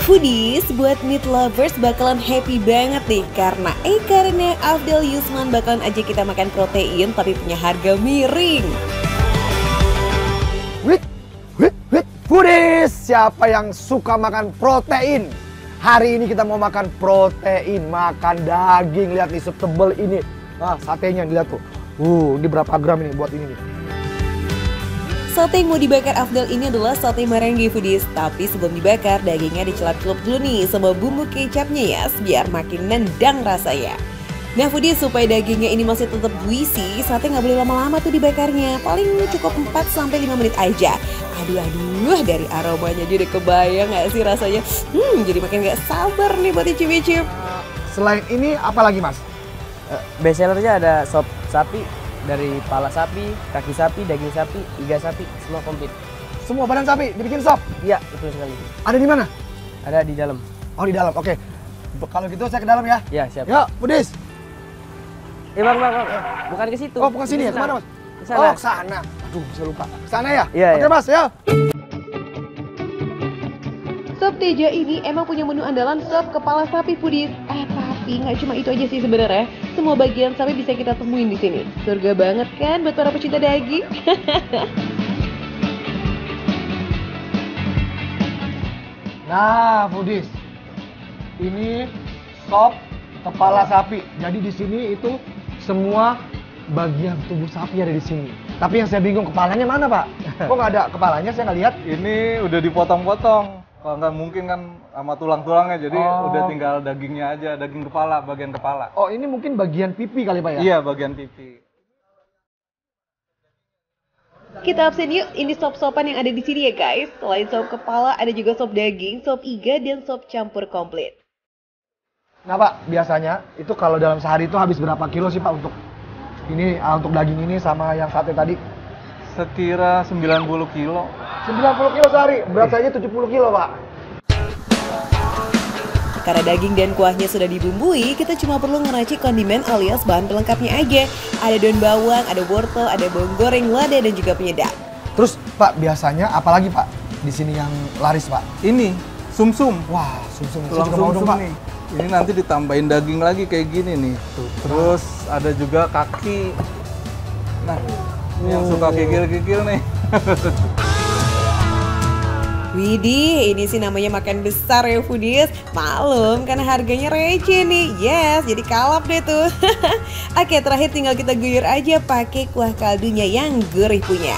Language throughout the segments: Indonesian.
Foodies, buat meat lovers bakalan happy banget nih karena Karena Afdel Yusman bakalan aja kita makan protein tapi punya harga miring. Wait, Foodies, siapa yang suka makan protein? Hari ini kita mau makan protein, makan daging. Lihat nih setebel ini. Nah, satenya lihat tuh. Ini berapa gram ini buat ini nih? Sate yang mau dibakar Afdel ini adalah sate marangi Foodies. Tapi sebelum dibakar, dagingnya dicelup-celup dulu nih sama bumbu kecapnya ya, biar makin nendang rasanya. Nah Foodies, supaya dagingnya ini masih tetap juicy, sate nggak boleh lama-lama tuh dibakarnya. Paling cukup 4-5 menit aja. Aduh, dari aromanya jadi kebayang nggak sih rasanya? Jadi makin nggak sabar nih buat icip-icip. Selain ini apa lagi mas? Best sellernya ada sop sapi, dari pala sapi, kaki sapi, daging sapi, iga sapi, semua komplit. Semua badan sapi dibikin sop? Iya, betul sekali. Ada di mana? Ada di dalam. Oh di dalam, oke. Kalau gitu saya ke dalam ya? Iya, siap. Yuk, Foodies. Bang, bukan ke situ. Oh, bukan sini ya? Kemana mas? Kesana. Oh, ke sana. Aduh, saya lupa. Sana ya? Iya, Oke iya. mas, ya. Sop Teja ini emang punya menu andalan sop kepala sapi Foodies. Tapi nggak cuma itu aja sih sebenarnya. Semua bagian sapi bisa kita temuin di sini. Surga banget kan buat para pecinta daging. Nah, Foodies. Ini sop kepala sapi. Jadi di sini itu semua bagian tubuh sapi ada di sini. Tapi yang saya bingung, kepalanya mana, Pak? Kok nggak ada kepalanya? Saya nggak lihat. Ini udah dipotong-potong. Kalau nggak mungkin kan sama tulang-tulangnya, jadi udah tinggal dagingnya aja, daging kepala, bagian kepala. Oh, ini mungkin bagian pipi kali, Pak ya? Iya, bagian pipi. Kita absen yuk, ini sop-sopan yang ada di sini ya guys. Selain sop kepala, ada juga sop daging, sop iga, dan sop campur komplit. Nah, Pak, biasanya itu kalau dalam sehari itu habis berapa kilo sih, Pak, untuk ini, untuk daging ini sama yang sate tadi? Sekira 90 kilo. 90 kilo sehari, berat saya 70 kilo, Pak. Karena daging dan kuahnya sudah dibumbui, kita cuma perlu ngeracik kondimen alias bahan pelengkapnya aja. Ada daun bawang, ada wortel, ada bawang goreng, lada, dan juga penyedap. Terus, Pak, biasanya apalagi, Pak, di sini yang laris, Pak? Ini sumsum. Wah, sumsum. Saya Tulang juga mau dong, sumsum Pak. nih. Ini nanti ditambahin daging lagi kayak gini nih. Tuh. Terus ada juga kaki. Nah, yang suka kikil-kikil nih. Widih, ini sih namanya makan besar ya Foodies. Malum karena harganya receh nih. Yes, jadi kalap deh tuh. Oke, terakhir tinggal kita guyur aja pakai kuah kaldunya yang gurih punya.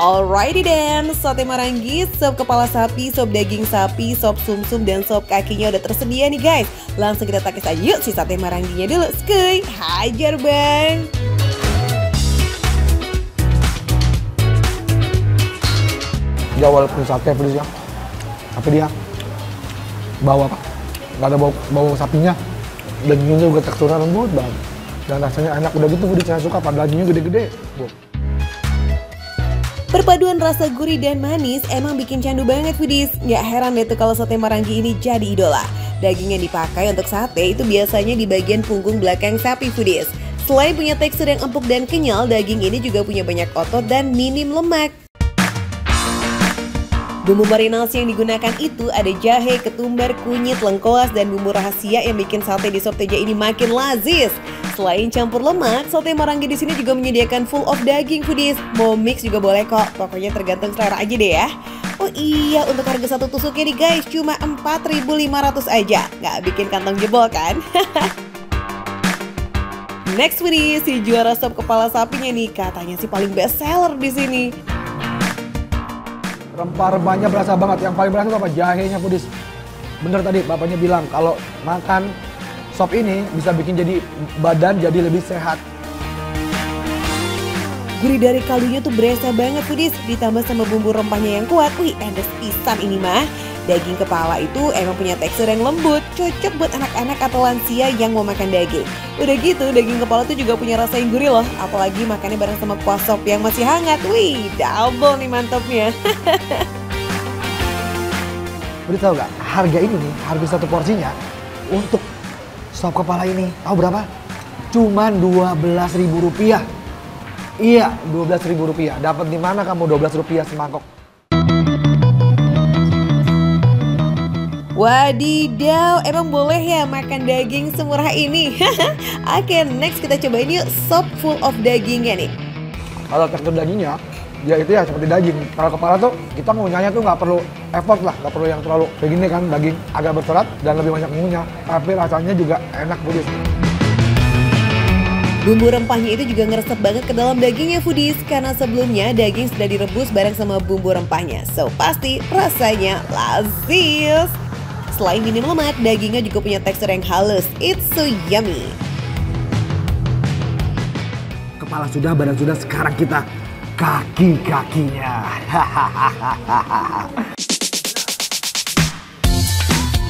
Alrighty then, sate marangi, sop kepala sapi, sop daging sapi, sop sumsum, dan sop kakinya udah tersedia nih guys. Langsung kita takis aja yuk si sate maranginya dulu. Skuy, hajar bang. Dia walaupun sate Foodies ya, tapi dia bau apa? Nggak ada bau sapinya. Dagingnya juga teksturnya lembut banget. Dan rasanya enak, udah gitu Foodies saya suka, pada dagingnya gede-gede. Perpaduan rasa gurih dan manis emang bikin candu banget Foodies. Nggak heran deh tuh kalau sate marangi ini jadi idola. Daging yang dipakai untuk sate itu biasanya di bagian punggung belakang sapi Foodies. Selain punya tekstur yang empuk dan kenyal, daging ini juga punya banyak otot dan minim lemak. Bumbu marinasi yang digunakan itu ada jahe, ketumbar, kunyit, lengkoas, dan bumbu rahasia yang bikin sate di sop Teja ini makin lazis. Selain campur lemak, sate marangi di sini juga menyediakan full of daging Foodies. Mau mix juga boleh kok, pokoknya tergantung selera aja deh ya. Oh iya, untuk harga satu tusuknya nih guys, cuma 4.500 aja. Nggak bikin kantong jebol kan? Next Foodies, si juara sop kepala sapinya nih katanya sih paling best seller di sini. Rempah-rempahnya berasa banget, yang paling berasa apa? Jahenya Foodies. Bener tadi bapaknya bilang kalau makan sop ini bisa bikin jadi badan jadi lebih sehat. Gurih dari kaldunya tuh berasa banget Foodies, ditambah sama bumbu rempahnya yang kuat. Wih, endes pisan ini mah. Daging kepala itu emang punya tekstur yang lembut, cocok buat anak-anak atau lansia yang mau makan daging. Udah gitu, daging kepala tuh juga punya rasa yang gurih loh, apalagi makannya bareng sama kuah sop yang masih hangat. Wih, double nih mantapnya. Udah tahu gak, harga ini nih, harga satu porsinya untuk sop kepala ini, tahu berapa? Cuman Rp12.000. Iya, Rp12.000. Dapat di mana kamu Rp12 semangkok? Wadidaw, emang boleh ya makan daging semurah ini? Oke, next kita cobain yuk sop full of dagingnya nih. Kalau tekstur dagingnya, ya itu ya seperti daging. Kalau kepala tuh kita ngunyahnya tuh nggak perlu effort lah, nggak perlu yang terlalu kayak gini kan, daging agak berserat dan lebih banyak ngunyah. Tapi rasanya juga enak foodies. Bumbu rempahnya itu juga ngeresep banget ke dalam dagingnya foodies, karena sebelumnya daging sudah direbus bareng sama bumbu rempahnya. So pasti rasanya lazis. Selain minim lemak, dagingnya juga punya tekstur yang halus. It's so yummy. Kepala sudah, badan sudah, sekarang kita kaki-kakinya.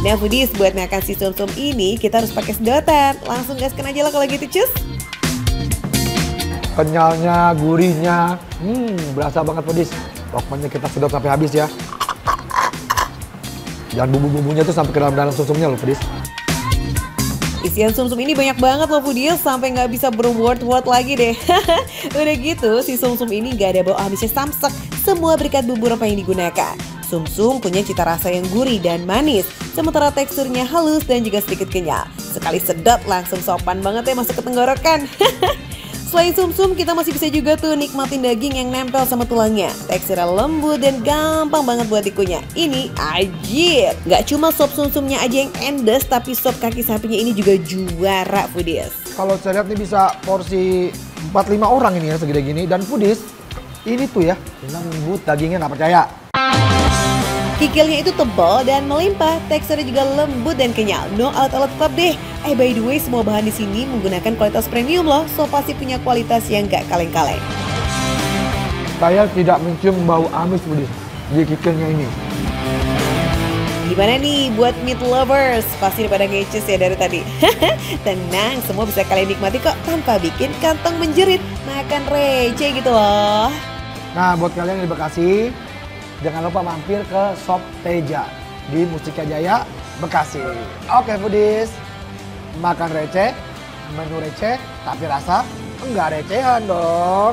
Nah foodies, buat makan si sum-sum ini kita harus pakai sedotan. Langsung gaskan aja lah kalau gitu cus. Kenyalnya, gurihnya, berasa banget foodies. Pokoknya kita sedot sampai habis ya. Dan bumbu-bumbunya tuh sampai ke dalam sum-sumnya loh foodies. Isian sum-sum ini banyak banget loh foodies, sampai nggak bisa berword-word lagi deh. Udah gitu, si sum-sum ini nggak ada bau amisnya samsek. Semua berkat bumbu rempah yang digunakan. Sum-sum punya cita rasa yang gurih dan manis, sementara teksturnya halus dan juga sedikit kenyal. Sekali sedot langsung sopan banget ya masuk ke tenggorokan. Selain sum-sum, kita masih bisa juga tuh nikmatin daging yang nempel sama tulangnya. Teksturnya lembut dan gampang banget buat dikunyah. Ini ajib. Gak cuma sop sum-sumnya aja yang endes, tapi sop kaki sapinya ini juga juara foodies. Kalau saya lihat nih bisa porsi 4-5 orang ini ya segede gini. Dan foodies, ini tuh ya, lembut dagingnya nggak percaya. Kikilnya itu tebal dan melimpah, teksturnya juga lembut dan kenyal. No alat-alat klub deh. By the way, semua bahan di sini menggunakan kualitas premium loh, so pasti punya kualitas yang gak kaleng-kaleng. Saya tidak mencium bau amis foodies di kikilnya ini. Gimana nih buat meat lovers? Pasti pada ngecus ya dari tadi. Tenang, semua bisa kalian nikmati kok tanpa bikin kantong menjerit. Makan receh gitu loh. Nah, buat kalian yang di Bekasi, jangan lupa mampir ke Sop Teja di Mustika Jaya, Bekasi. Oke foodies, makan receh, menu receh, tapi rasa enggak recehan dong.